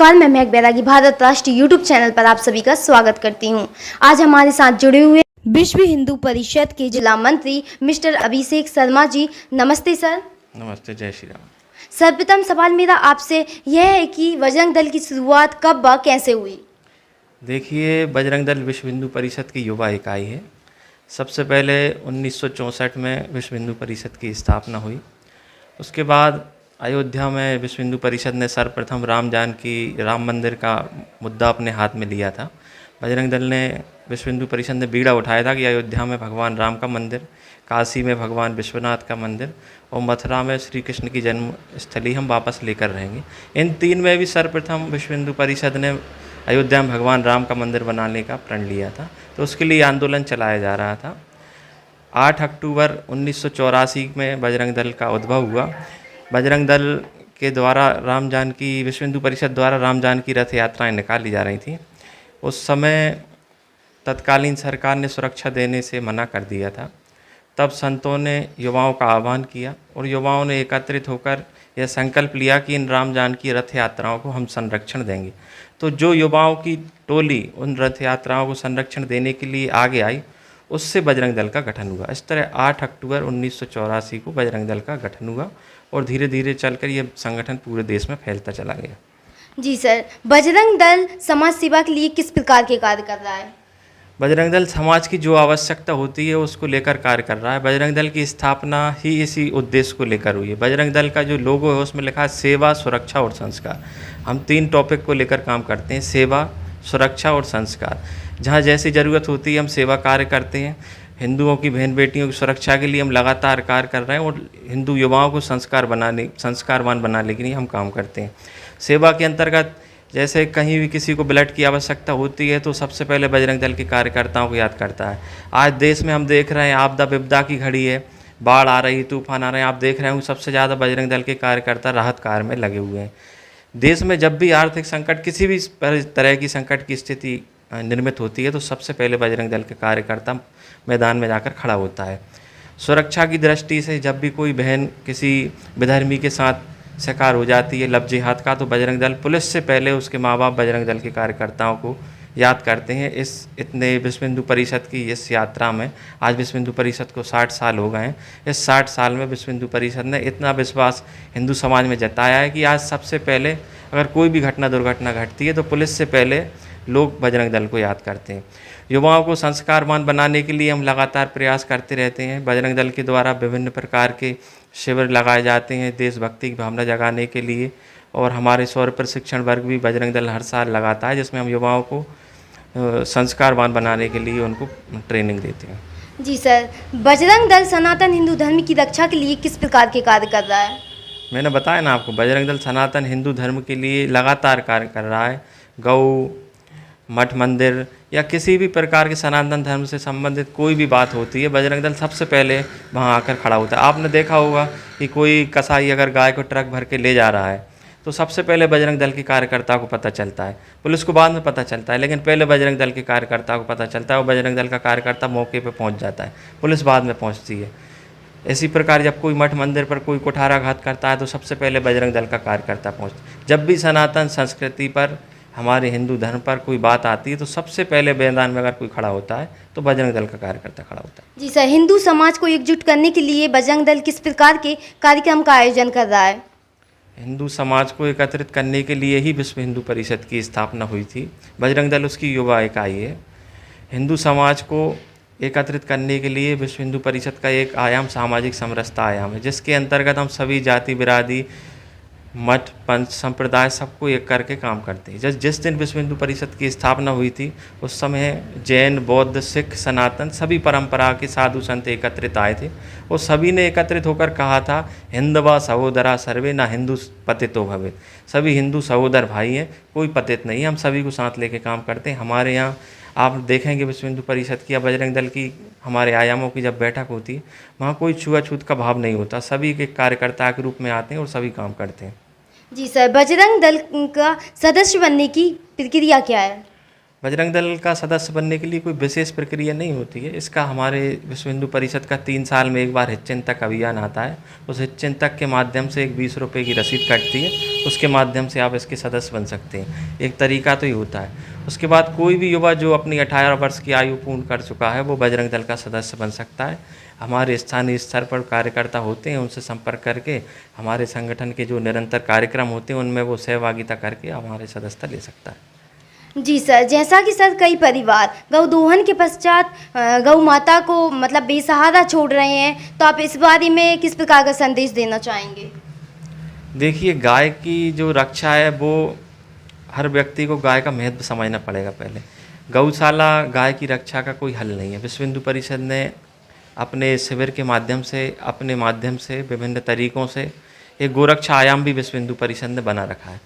नमस्कार, मैं महक बैरागी भारत राष्ट्रीय यूट्यूब चैनल पर आप सभी का स्वागत करती हूं। आज हमारे साथ जुड़े हुए विश्व हिंदू परिषद के जिला मंत्री मिस्टर अभिषेक शर्मा जी। नमस्ते सर। नमस्ते, जय श्री राम। सर्वप्रथम सवाल मेरा आपसे यह है कि बजरंग दल की शुरुआत कब व कैसे हुई? देखिए, बजरंग दल विश्व हिंदू परिषद की युवा इकाई है। सबसे पहले 1964 में विश्व हिंदू परिषद की स्थापना हुई। उसके बाद अयोध्या में विश्व हिंदू परिषद ने सर्वप्रथम राम मंदिर का मुद्दा अपने हाथ में लिया था। बजरंग दल ने विश्व हिंदू परिषद ने बीड़ा उठाया था कि अयोध्या में भगवान राम का मंदिर, काशी में भगवान विश्वनाथ का मंदिर और मथुरा में श्री कृष्ण की जन्मस्थली हम वापस लेकर रहेंगे। इन तीन में भी सर्वप्रथम विश्व हिंदू परिषद ने अयोध्या में भगवान राम का मंदिर बनाने का प्रण लिया था, तो उसके लिए आंदोलन चलाया जा रहा था। 8 अक्टूबर 1984 में बजरंग दल का उद्भव हुआ। बजरंग दल के द्वारा विश्व हिंदू परिषद द्वारा राम जानकी रथ यात्राएं निकाली जा रही थी। उस समय तत्कालीन सरकार ने सुरक्षा देने से मना कर दिया था। तब संतों ने युवाओं का आह्वान किया और युवाओं ने एकत्रित होकर यह संकल्प लिया कि इन राम जानकी रथ यात्राओं को हम संरक्षण देंगे। तो जो युवाओं की टोली उन रथ यात्राओं को संरक्षण देने के लिए आगे आई, उससे बजरंग दल का गठन हुआ। इस तरह 8 अक्टूबर 1984 को बजरंग दल का गठन हुआ और धीरे धीरे चलकर ये संगठन पूरे देश में फैलता चला गया। जी सर, बजरंग दल समाज सेवा के लिए किस प्रकार के कार्य कर रहा है? बजरंग दल समाज की जो आवश्यकता होती है उसको लेकर कार्य कर रहा है। बजरंग दल की स्थापना ही इसी उद्देश्य को लेकर हुई है। बजरंग दल का जो लोगो है उसमें लिखा है सेवा, सुरक्षा और संस्कार। हम 3 टॉपिक को लेकर काम करते हैं, सेवा, सुरक्षा और संस्कार। जहाँ जैसी ज़रूरत होती है हम सेवा कार्य करते हैं। हिंदुओं की बहन बेटियों की सुरक्षा के लिए हम लगातार कार्य कर रहे हैं और हिंदू युवाओं को संस्कारवान बनाने के लिए हम काम करते हैं। सेवा के अंतर्गत जैसे कहीं भी किसी को ब्लड की आवश्यकता होती है तो सबसे पहले बजरंग दल के कार्यकर्ताओं को याद करता है। आज देश में हम देख रहे हैं आपदा विपदा की घड़ी है, बाढ़ आ रही, तूफान आ रहे हैं। आप देख रहे हैं सबसे ज़्यादा बजरंग दल के कार्यकर्ता राहत कार्य में लगे हुए हैं। देश में जब भी आर्थिक संकट, किसी भी तरह की संकट की स्थिति निर्मित होती है तो सबसे पहले बजरंग दल के कार्यकर्ता मैदान में जाकर खड़ा होता है। सुरक्षा की दृष्टि से जब भी कोई बहन किसी विधर्मी के साथ शिकार हो जाती है लव जिहाद का, तो बजरंग दल पुलिस से पहले उसके माँ बाप बजरंग दल के कार्यकर्ताओं को याद करते हैं। इतने विश्व हिंदू परिषद की इस यात्रा में आज विश्व हिंदू परिषद को 60 साल हो गए हैं। इस 60 साल में विश्व हिंदू परिषद ने इतना विश्वास हिंदू समाज में जताया है कि आज सबसे पहले अगर कोई भी दुर्घटना घटती है तो पुलिस से पहले लोग बजरंग दल को याद करते हैं। युवाओं को संस्कारवान बनाने के लिए हम लगातार प्रयास करते रहते हैं। बजरंग दल के द्वारा विभिन्न प्रकार के शिविर लगाए जाते हैं देशभक्ति की भावना जगाने के लिए, और हमारे सौर प्रशिक्षण वर्ग भी बजरंग दल हर साल लगाता है जिसमें हम युवाओं को संस्कारवान बनाने के लिए उनको ट्रेनिंग देते हैं। जी सर, बजरंग दल सनातन हिंदू धर्म की रक्षा के लिए किस प्रकार के कार्य कर रहा है? मैंने बताया ना आपको, बजरंग दल सनातन हिंदू धर्म के लिए लगातार कार्य कर रहा है। गौ, मठ मंदिर या किसी भी प्रकार के सनातन धर्म से संबंधित कोई भी बात होती है, बजरंग दल सबसे पहले वहाँ आकर खड़ा होता है। आपने देखा होगा कि कोई कसाई अगर गाय को ट्रक भर के ले जा रहा है तो सबसे पहले बजरंग दल के कार्यकर्ता को पता चलता है, पुलिस को बाद में पता चलता है, लेकिन पहले बजरंग दल के कार्यकर्ता को पता चलता है और बजरंग दल का कार्यकर्ता मौके पर पहुँच जाता है, पुलिस बाद में पहुँचती है। इसी प्रकार जब कोई मठ मंदिर पर कोई कुठाराघात करता है तो सबसे पहले बजरंग दल का कार्यकर्ता पहुँचता है। जब भी सनातन संस्कृति पर, हमारे हिंदू धर्म पर कोई बात आती है तो सबसे पहले मैदान में अगर कोई खड़ा होता है तो बजरंग दल का कार्यकर्ता खड़ा होता है। जी सर, हिंदू समाज को एकजुट करने के लिए बजरंग दल किस प्रकार के कार्यक्रम का आयोजन कर रहा है? हिंदू समाज को एकत्रित करने के लिए ही विश्व हिंदू परिषद की स्थापना हुई थी। बजरंग दल उसकी युवा इकाई है। हिंदू समाज को एकत्रित करने के लिए विश्व हिंदू परिषद का एक आयाम सामाजिक समरसता आयाम है, जिसके अंतर्गत हम सभी जाति बिरादरी, मठ, पंथ, संप्रदाय सबको एक करके काम करते हैं। जिस दिन विश्व हिंदू परिषद की स्थापना हुई थी उस समय जैन, बौद्ध, सिख, सनातन सभी परंपरा के साधु संत एकत्रित आए थे और सभी ने एकत्रित होकर कहा था, हिंदवा सहोदरा सर्वे ना हिंदू पतितो भवेत्। सभी हिंदू सहोदर भाई हैं, कोई पतित नहीं है, हम सभी को साथ लेके काम करते हैं। हमारे यहाँ आप देखेंगे विश्व हिंदू परिषद की या बजरंग दल की हमारे आयामों की जब बैठक होती है वहाँ कोई छुआछूत का भाव नहीं होता, सभी के कार्यकर्ता के रूप में आते हैं और सभी काम करते हैं। जी सर, बजरंग दल का सदस्य बनने की प्रक्रिया क्या है? बजरंग दल का सदस्य बनने के लिए कोई विशेष प्रक्रिया नहीं होती है। इसका हमारे विश्व हिंदू परिषद का 3 साल में एक बार हितचिंतक अभियान आता है। उस हितचिंतक के माध्यम से एक 20 रुपये की रसीद कटती है, उसके माध्यम से आप इसके सदस्य बन सकते हैं। एक तरीका तो ये होता है। उसके बाद कोई भी युवा जो अपनी 18 वर्ष की आयु पूर्ण कर चुका है वो बजरंग दल का सदस्य बन सकता है। हमारे स्थानीय स्तर पर कार्यकर्ता होते हैं, उनसे संपर्क करके हमारे संगठन के जो निरंतर कार्यक्रम होते हैं उनमें वो सहभागिता करके हमारे सदस्यता ले सकता है। जी सर, जैसा कि सर कई परिवार गौ दोहन के पश्चात गौ माता को मतलब बेसहारा छोड़ रहे हैं, तो आप इस बारे में किस प्रकार का संदेश देना चाहेंगे? देखिए, गाय की जो रक्षा है वो हर व्यक्ति को गाय का महत्व समझना पड़ेगा। पहले गौशाला गाय की रक्षा का कोई हल नहीं है। विश्व हिंदू परिषद ने अपने शिविर के माध्यम से विभिन्न तरीक़ों से एक गोरक्षा आयाम भी विश्व हिंदू परिषद ने बना रखा है।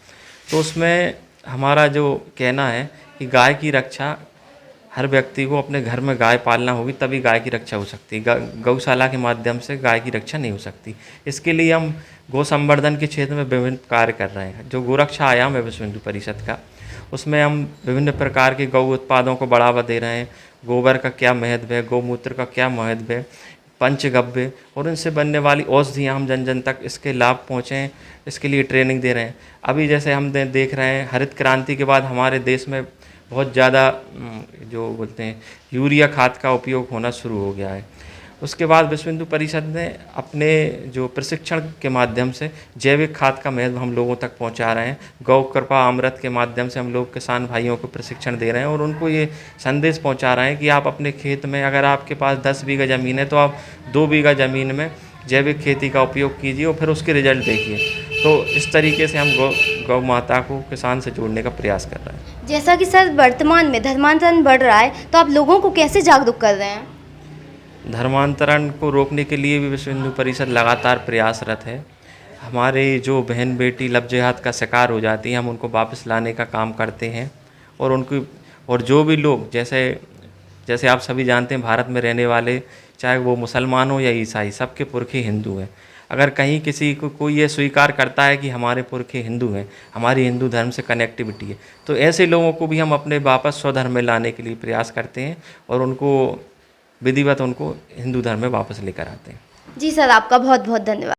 तो उसमें हमारा जो कहना है कि गाय की रक्षा हर व्यक्ति को अपने घर में गाय पालना होगी, तभी गाय की रक्षा हो सकती है। गौशाला के माध्यम से गाय की रक्षा नहीं हो सकती। इसके लिए हम गौ संवर्धन के क्षेत्र में विभिन्न कार्य कर रहे हैं। जो गोरक्षा आयाम है विश्व हिंदू परिषद का, उसमें हम विभिन्न प्रकार के गौ उत्पादों को बढ़ावा दे रहे हैं। गोबर का क्या महत्व है, गौमूत्र का क्या महत्व है, पंचगव्य और इनसे बनने वाली औषधियाँ हम जन जन तक इसके लाभ पहुँचें, इसके लिए ट्रेनिंग दे रहे हैं। अभी जैसे हम देख रहे हैं, हरित क्रांति के बाद हमारे देश में बहुत ज़्यादा जो बोलते हैं यूरिया खाद का उपयोग होना शुरू हो गया है। उसके बाद विश्व हिंदू परिषद ने अपने जो प्रशिक्षण के माध्यम से जैविक खाद का महत्व हम लोगों तक पहुंचा रहे हैं। गौ कृपा अमृत के माध्यम से हम लोग किसान भाइयों को प्रशिक्षण दे रहे हैं और उनको ये संदेश पहुंचा रहे हैं कि आप अपने खेत में, अगर आपके पास 10 बीघा ज़मीन है तो आप 2 बीघा ज़मीन में जैविक खेती का उपयोग कीजिए और फिर उसके रिजल्ट देखिए। तो इस तरीके से हम गौ माता को किसान से जोड़ने का प्रयास कर रहे हैं। जैसा कि सर वर्तमान में धर्मांतरण बढ़ रहा है, तो आप लोगों को कैसे जागरूक कर रहे हैं? धर्मांतरण को रोकने के लिए भी विश्व हिंदू परिषद लगातार प्रयासरत है। हमारे जो बहन बेटी लव जिहाद का शिकार हो जाती हैं, हम उनको वापस लाने का काम करते हैं और जो भी लोग जैसे आप सभी जानते हैं, भारत में रहने वाले चाहे वो मुसलमान हो या ईसाई, सबके पुरखे हिंदू हैं। अगर कहीं किसी को कोई ये स्वीकार करता है कि हमारे पुरखे हिंदू हैं, हमारी हिंदू धर्म से कनेक्टिविटी है, तो ऐसे लोगों को भी हम अपने वापस स्वधर्म में लाने के लिए प्रयास करते हैं और उनको विधिवत हिंदू धर्म में वापस लेकर आते हैं। जी सर, आपका बहुत बहुत धन्यवाद।